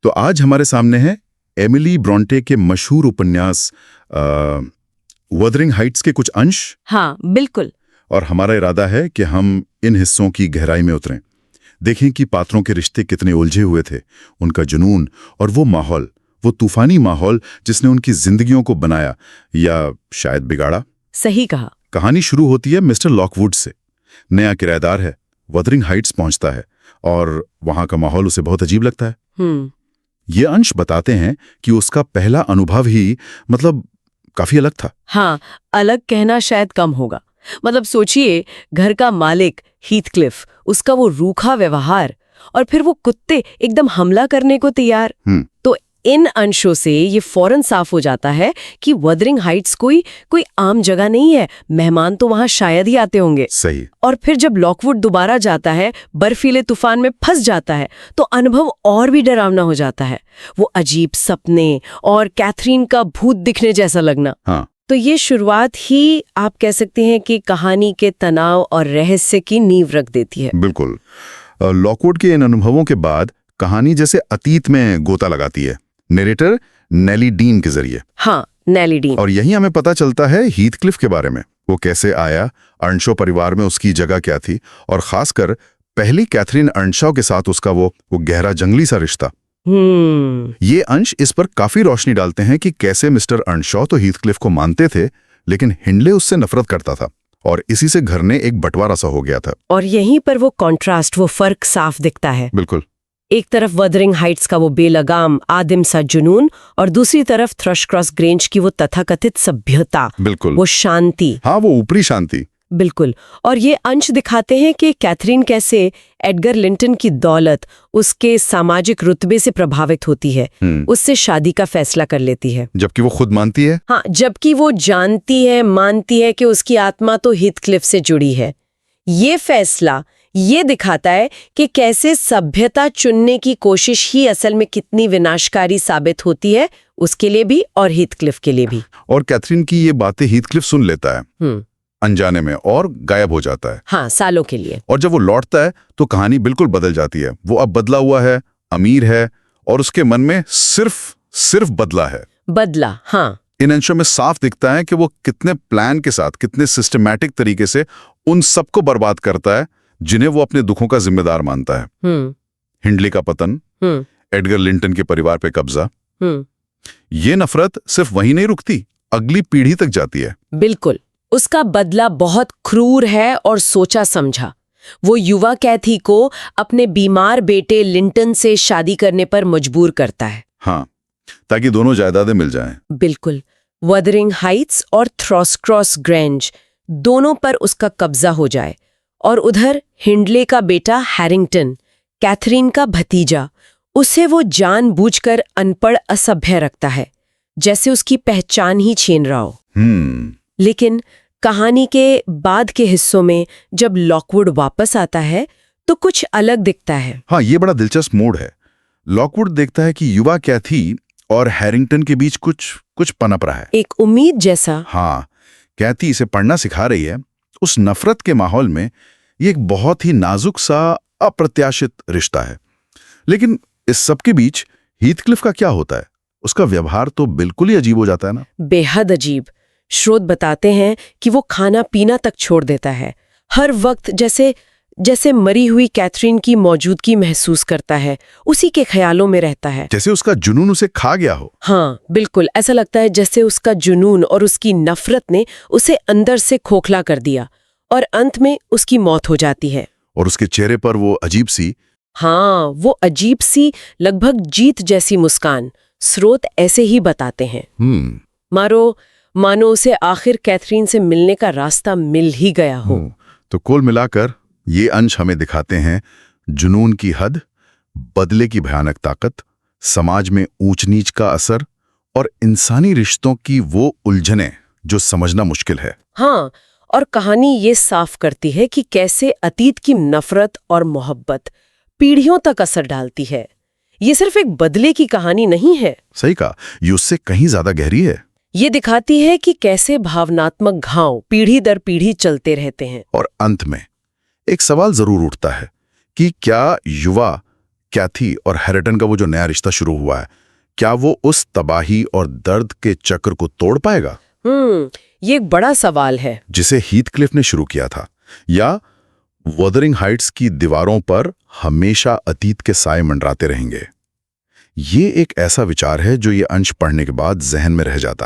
तो आज हमारे सामने है एमिली ब्रॉन्टे के मशहूर उपन्यास वदरिंग हाइट्स के कुछ अंश। हाँ बिल्कुल। और हमारा इरादा है कि हम इन हिस्सों की गहराई में उतरें, देखें कि पात्रों के रिश्ते कितने उलझे हुए थे, उनका जुनून और वो माहौल, वो तूफानी माहौल जिसने उनकी जिंदगियों को बनाया या शायद बिगाड़ा। सही कहा। कहानी शुरू होती है मिस्टर लॉकवुड से। नया किराएदार है, वदरिंग हाइट्स पहुंचता है और वहां का माहौल उसे बहुत अजीब लगता है। ये अंश बताते हैं कि उसका पहला अनुभव ही काफी अलग था। हाँ, अलग कहना शायद कम होगा। सोचिए, घर का मालिक हीथक्लिफ, उसका वो रूखा व्यवहार और फिर वो कुत्ते एकदम हमला करने को तैयार। तो इन अंशों से ये फौरन साफ हो जाता है कि वदरिंग हाइट्स कोई आम जगह नहीं है। मेहमान तो वहां शायद ही आते होंगे। सही। और फिर जब लॉकवुड दोबारा जाता है, बर्फीले तूफान में फंस जाता है, तो अनुभव और भी डरावना हो जाता है। वो अजीब सपने और कैथरीन का भूत दिखने जैसा लगना। हाँ। तो ये शुरुआत ही आप कह सकते हैं कि कहानी के तनाव और रहस्य की नींव रख देती है। बिल्कुल। लॉकवुड के इन अनुभवों के बाद कहानी जैसे अतीत में गोता लगाती है, नरेटर नेली डीन के जरिए। हाँ, नेली डीन। और यहीं हमें पता चलता है हीथक्लिफ के बारे में। वो कैसे आया, अर्नशॉ परिवार में उसकी जगह क्या थी, और खासकर पहली कैथरीन अर्नशॉ के साथ उसका वो गहरा जंगली सा रिश्ता। ये अंश इस पर काफी रोशनी डालते हैं कि कैसे मिस्टर अर्नशॉ तो हीथक्लिफ को मानते थे, लेकिन हिंडले उससे नफरत करता था और इसी से घर ने एक बंटवारा सा हो गया था। और यहीं पर वो कॉन्ट्रास्ट, वो फर्क साफ दिखता है। बिल्कुल। एक तरफ वदरिंग हाइट्स का वो बेलगाम आदिम सा जुनून और दूसरी तरफ थ्रशक्रॉस ग्रेंज की वो तथाकथित सभ्यता। बिल्कुल। वो शांति। हाँ, वो ऊपरी शांति। बिल्कुल। और ये अंश दिखाते हैं कि कैथरीन कैसे एडगर लिंटन की दौलत उसके सामाजिक रुतबे से प्रभावित होती है, उससे शादी का फैसला कर लेती है, जबकि वो खुद मानती है। हाँ, जबकि वो जानती है, मानती है कि उसकी आत्मा तो हीथक्लिफ से जुड़ी है। ये फैसला ये दिखाता है कि कैसे सभ्यता चुनने की कोशिश ही असल में कितनी विनाशकारी साबित होती है, उसके लिए भी और हीथक्लिफ के लिए भी। और कैथरीन की ये बातें हीथक्लिफ सुन लेता है अनजाने में और गायब हो जाता है। हाँ, सालों के लिए। और जब वो लौटता है तो कहानी बिल्कुल बदल जाती है। वो अब बदला हुआ है, अमीर है, और उसके मन में सिर्फ बदला है। बदला, हाँ। इन अंशों में साफ दिखता है कि वो कितने प्लान के साथ, कितने सिस्टमैटिक तरीके से उन सबको बर्बाद करता है जिन्हें वो अपने दुखों का जिम्मेदार मानता है। हिंडले का पतन, एडगर लिंटन के परिवार पे कब्जा। ये नफरत सिर्फ वहीं नहीं रुकती, अगली पीढ़ी तक जाती है। बिल्कुल। उसका बदला बहुत क्रूर है और सोचा समझा। वो युवा कैथी को अपने बीमार बेटे लिंटन से शादी करने पर मजबूर करता है। हाँ, ताकि दोनों जायदादें मिल जाएं। बिल्कुल। वदरिंग हाइट्स और थ्रशक्रॉस ग्रेंज दोनों पर उसका कब्जा हो जाए। और उधर हिंडले का बेटा हैरिंगटन, कैथरीन का भतीजा, उसे वो जानबूझकर अनपढ़ असभ्य रखता है, जैसे उसकी पहचान ही छीन रहा हो। लेकिन कहानी के बाद के हिस्सों में जब लॉकवुड वापस आता है तो कुछ अलग दिखता है। हाँ, ये बड़ा दिलचस्प मोड़ है। लॉकवुड देखता है कि युवा कैथी और हैरिंगटन के बीच कुछ पनप रहा है, एक उम्मीद जैसा। हाँ, कैथी इसे पढ़ना सिखा रही है। उस नफरत के माहौल में ये एक बहुत ही नाजुक सा अप्रत्याशित रिश्ता है। लेकिन इस सब के बीच हीथक्लिफ का क्या होता है? उसका व्यवहार तो बिल्कुल ही अजीब हो जाता है ना। बेहद अजीब। स्रोत बताते हैं कि वो खाना पीना तक छोड़ देता है। हर वक्त जैसे मरी हुई कैथरीन की मौजूदगी महसूस करता है, उसी के ख्यालों में रहता है, जैसे उसका जुनून उसे खा गया हो। हाँ बिल्कुल, ऐसा लगता है जैसे उसका जुनून और उसकी नफरत ने उसे अंदर से खोखला कर दिया और अंत में उसकी मौत हो जाती है। और उसके चेहरे पर वो अजीब सी लगभग जीत जैसी मुस्कान। स्रोत ऐसे ही बताते हैं। मानो उसे आखिर कैथरीन से मिलने का रास्ता मिल ही गया हो। तो कुल मिलाकर ये अंश हमें दिखाते हैं जुनून की हद, बदले की भयानक ताकत, समाज में ऊंच नीच का असर और इंसानी रिश्तों की वो उलझनें जो समझना मुश्किल है। हाँ, और कहानी ये साफ करती है कि कैसे अतीत की नफरत और मोहब्बत पीढ़ियों तक असर डालती है। ये सिर्फ एक बदले की कहानी नहीं है। सही कहा, ये उससे कहीं ज्यादा गहरी है। ये दिखाती है कि कैसे भावनात्मक घाव पीढ़ी दर पीढ़ी चलते रहते हैं। और अंत में एक सवाल जरूर उठता है कि क्या युवा कैथी और हैरिटन का वो जो नया रिश्ता शुरू हुआ है, क्या वो उस तबाही और दर्द के चक्र को तोड़ पाएगा? ये एक बड़ा सवाल है। जिसे हीथक्लिफ ने शुरू किया था, या वुदरिंग हाइट्स की दीवारों पर हमेशा अतीत के साए मंडराते रहेंगे? ये एक ऐसा विचार है जो ये अंश पढ़ने के बाद जहन में रह जाता है।